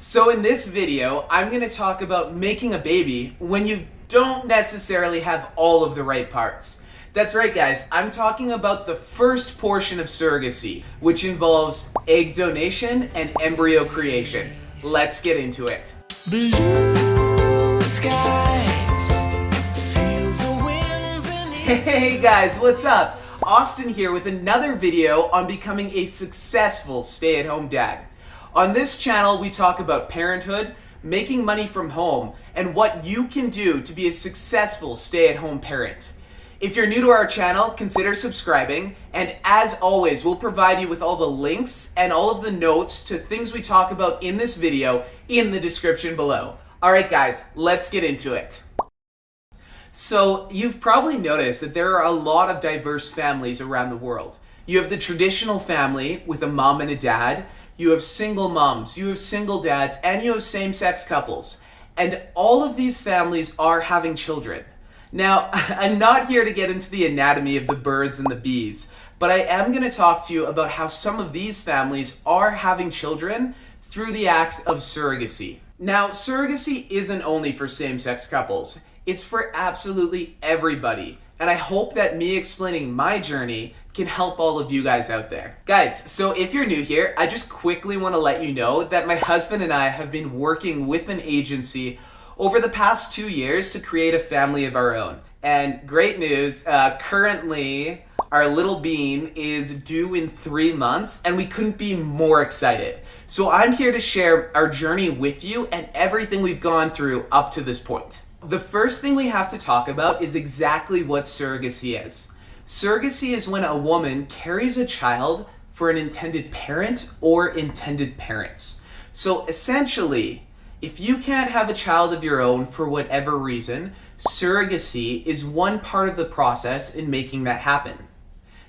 So in this video, I'm going to talk about making a baby when you don't necessarily have all of the right parts. That's right, guys. I'm talking about the first portion of surrogacy, which involves egg donation and embryo creation. Let's get into it. Blue skies, feel the wind beneath. Hey guys, what's up? Austin here with another video on becoming a successful stay-at-home dad. On this channel, we talk about parenthood, making money from home, and what you can do to be a successful stay-at-home parent. If you're new to our channel, consider subscribing, and as always, we'll provide you with all the links and all of the notes to things we talk about in this video in the description below. Alright guys, let's get into it. So, you've probably noticed that there are a lot of diverse families around the world. You have the traditional family with a mom and a dad, you have single moms, you have single dads, and you have same-sex couples. And all of these families are having children. Now, I'm not here to get into the anatomy of the birds and the bees, but I am going to talk to you about how some of these families are having children through the act of surrogacy. Now, surrogacy isn't only for same-sex couples. It's for absolutely everybody. And I hope that me explaining my journey can help all of you guys out there. Guys, so if you're new here, I just quickly want to let you know that my husband and I have been working with an agency over the past 2 years to create a family of our own. And great news, currently our little bean is due in 3 months and we couldn't be more excited. So I'm here to share our journey with you and everything we've gone through up to this point. The first thing we have to talk about is exactly what surrogacy is. Surrogacy is when a woman carries a child for an intended parent or intended parents. So essentially, if you can't have a child of your own for whatever reason, surrogacy is one part of the process in making that happen.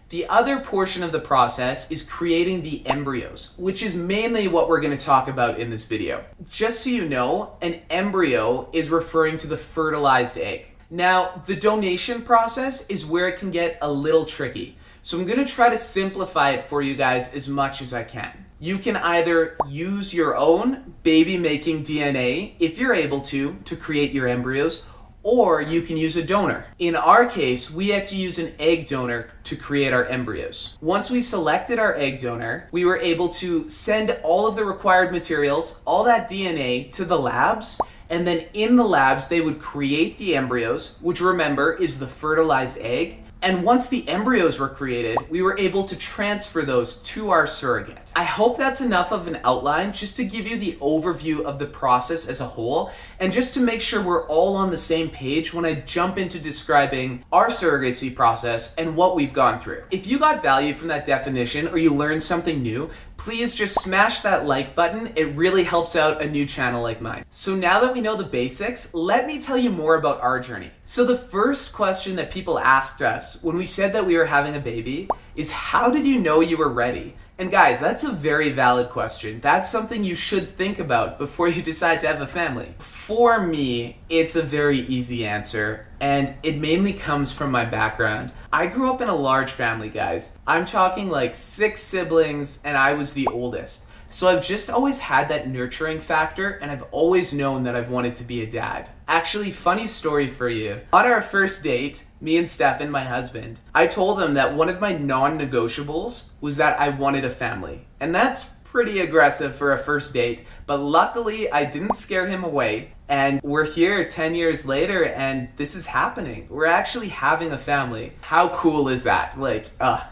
The other portion of the process is creating the embryos, which is mainly what we're going to talk about in this video. Just so you know, an embryo is referring to the fertilized egg. Now, the donation process is where it can get a little tricky. So I'm going to try to simplify it for you guys as much as I can. You can either use your own baby-making DNA, if you're able to create your embryos, or you can use a donor. In our case, we had to use an egg donor to create our embryos. Once we selected our egg donor, we were able to send all of the required materials, all that DNA, to the labs, and then in the labs, they would create the embryos, which remember is the fertilized egg. And once the embryos were created, we were able to transfer those to our surrogate. I hope that's enough of an outline just to give you the overview of the process as a whole, and just to make sure we're all on the same page when I jump into describing our surrogacy process and what we've gone through. If you got value from that definition or you learned something new, please just smash that like button. It really helps out a new channel like mine. So now that we know the basics, let me tell you more about our journey. So the first question that people asked us when we said that we were having a baby is, how did you know you were ready? And guys, that's a very valid question. That's something you should think about before you decide to have a family. For me, it's a very easy answer, and it mainly comes from my background. I grew up in a large family, guys. I'm talking like 6 siblings, and I was the oldest. So I've just always had that nurturing factor, and I've always known that I've wanted to be a dad. Actually, funny story for you. On our first date, me and Stefan, my husband, I told him that one of my non-negotiables was that I wanted a family. And that's pretty aggressive for a first date, but luckily I didn't scare him away. And we're here 10 years later and this is happening. We're actually having a family. How cool is that?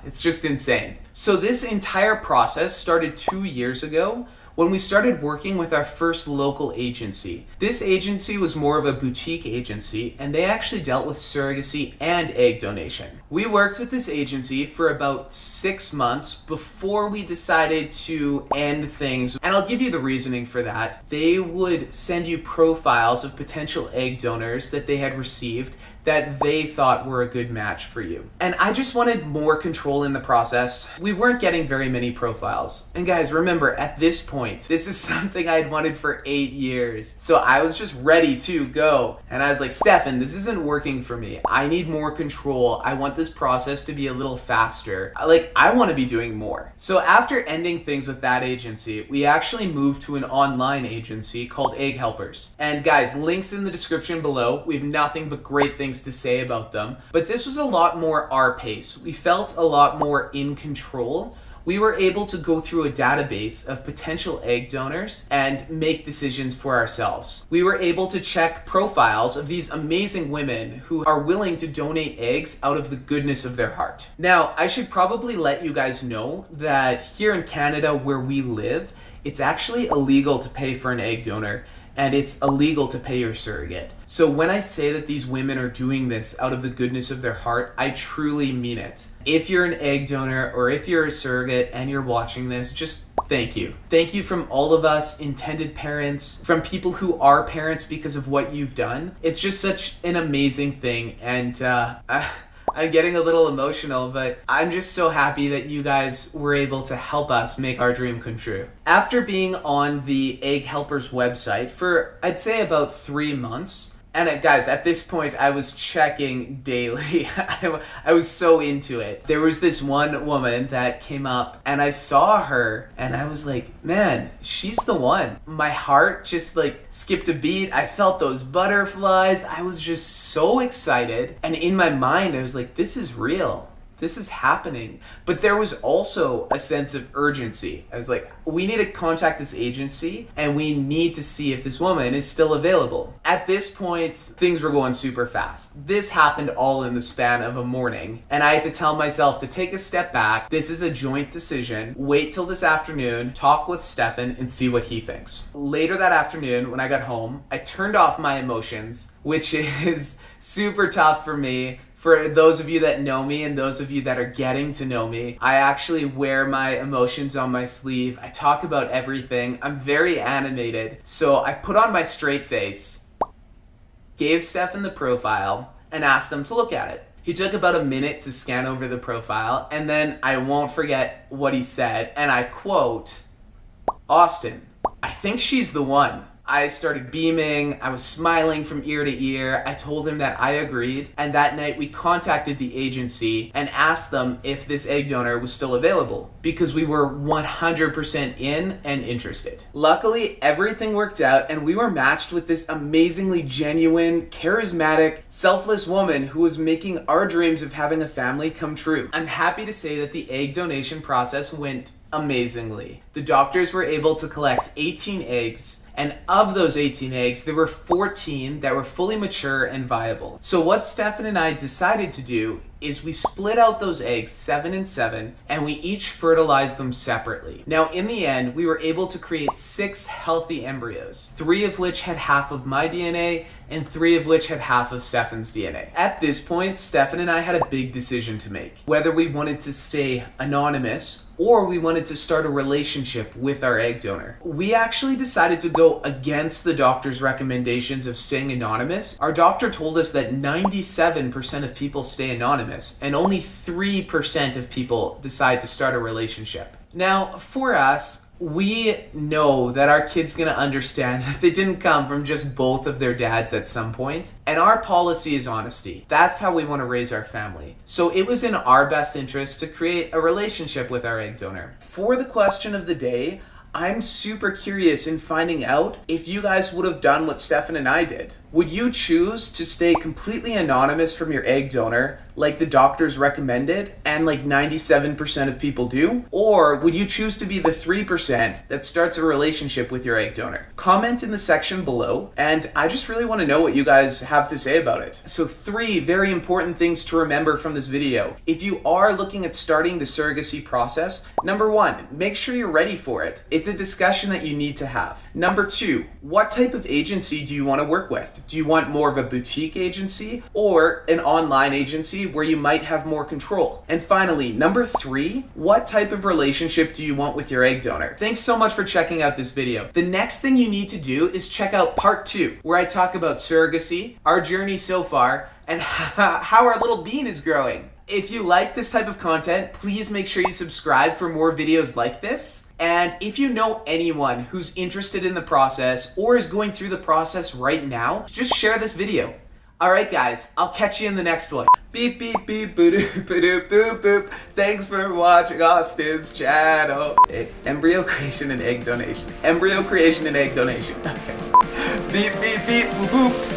It's just insane. So this entire process started 2 years ago when we started working with our first local agency. This agency was more of a boutique agency, and they actually dealt with surrogacy and egg donation. We worked with this agency for about 6 months before we decided to end things, and I'll give you the reasoning for that. They would send you profiles of potential egg donors that they had received. that they thought were a good match for you. And I just wanted more control in the process. We weren't getting very many profiles. And guys, remember, at this point, this is something I'd wanted for 8 years. So I was just ready to go. And I was like, Stefan, this isn't working for me. I need more control. I want this process to be a little faster. I want to be doing more. So after ending things with that agency, we actually moved to an online agency called Egg Helpers. And guys, links in the description below. We have nothing but great things to say about them. But this was a lot more our pace. We felt a lot more in control. We were able to go through a database of potential egg donors and make decisions for ourselves. We were able to check profiles of these amazing women who are willing to donate eggs out of the goodness of their heart. Now, I should probably let you guys know that here in Canada where we live, it's actually illegal to pay for an egg donor, and it's illegal to pay your surrogate. So when I say that these women are doing this out of the goodness of their heart, I truly mean it. If you're an egg donor or if you're a surrogate and you're watching this, just thank you. Thank you from all of us intended parents, from people who are parents because of what you've done. It's just such an amazing thing, and I'm getting a little emotional, but I'm just so happy that you guys were able to help us make our dream come true. After being on the Egg Helpers website for, I'd say, about 3 months, and guys, at this point, I was checking daily. I was so into it. There was this one woman that came up, and I saw her, and I was like, man, she's the one. My heart just skipped a beat. I felt those butterflies. I was just so excited. And in my mind, I was like, this is real. This is happening. But there was also a sense of urgency. I was like, we need to contact this agency and we need to see if this woman is still available. At this point, things were going super fast. This happened all in the span of a morning, and I had to tell myself to take a step back. This is a joint decision. Wait till this afternoon, talk with Stefan and see what he thinks. Later that afternoon, when I got home, I turned off my emotions, which is super tough for me. For those of you that know me and those of you that are getting to know me, I actually wear my emotions on my sleeve. I talk about everything. I'm very animated. So I put on my straight face, gave Stefan the profile, and asked him to look at it. He took about a minute to scan over the profile, and then I won't forget what he said, and I quote, "Austin, I think she's the one." I started beaming, I was smiling from ear to ear. I told him that I agreed, and that night we contacted the agency and asked them if this egg donor was still available, because we were 100% in and interested. Luckily, everything worked out, and we were matched with this amazingly genuine, charismatic, selfless woman who was making our dreams of having a family come true. I'm happy to say that the egg donation process went amazingly. The doctors were able to collect 18 eggs, and of those 18 eggs, there were 14 that were fully mature and viable. So what Stefan and I decided to do is we split out those eggs 7 and 7, and we each fertilized them separately. Now, in the end, we were able to create 6 healthy embryos, 3 of which had half of my DNA, and 3 of which had half of Stefan's DNA. At this point, Stefan and I had a big decision to make, whether we wanted to stay anonymous or we wanted to start a relationship with our egg donor. We actually decided to go against the doctor's recommendations of staying anonymous. Our doctor told us that 97% of people stay anonymous and only 3% of people decide to start a relationship. Now, for us, we know that our kid's gonna understand that they didn't come from just both of their dads at some point. And our policy is honesty. That's how we want to raise our family. So it was in our best interest to create a relationship with our egg donor. For the question of the day, I'm super curious in finding out if you guys would have done what Stefan and I did. Would you choose to stay completely anonymous from your egg donor, like the doctors recommended, and like 97% of people do? Or would you choose to be the 3% that starts a relationship with your egg donor? Comment in the section below, and I just really want to know what you guys have to say about it. So 3 very important things to remember from this video. If you are looking at starting the surrogacy process, number 1, make sure you're ready for it. It's a discussion that you need to have. Number 2, what type of agency do you want to work with? Do you want more of a boutique agency or an online agency where you might have more control? And finally, number 3, what type of relationship do you want with your egg donor? Thanks so much for checking out this video. The next thing you need to do is check out part 2, where I talk about surrogacy, our journey so far, and how our little bean is growing. If you like this type of content, please make sure you subscribe for more videos like this. And if you know anyone who's interested in the process or is going through the process right now, just share this video. Alright guys, I'll catch you in the next one. Beep beep beep boop boop boop boop. Thanks for watching Austin's channel. Embryo creation and egg donation. Embryo creation and egg donation. Okay. Beep beep beep boop boop.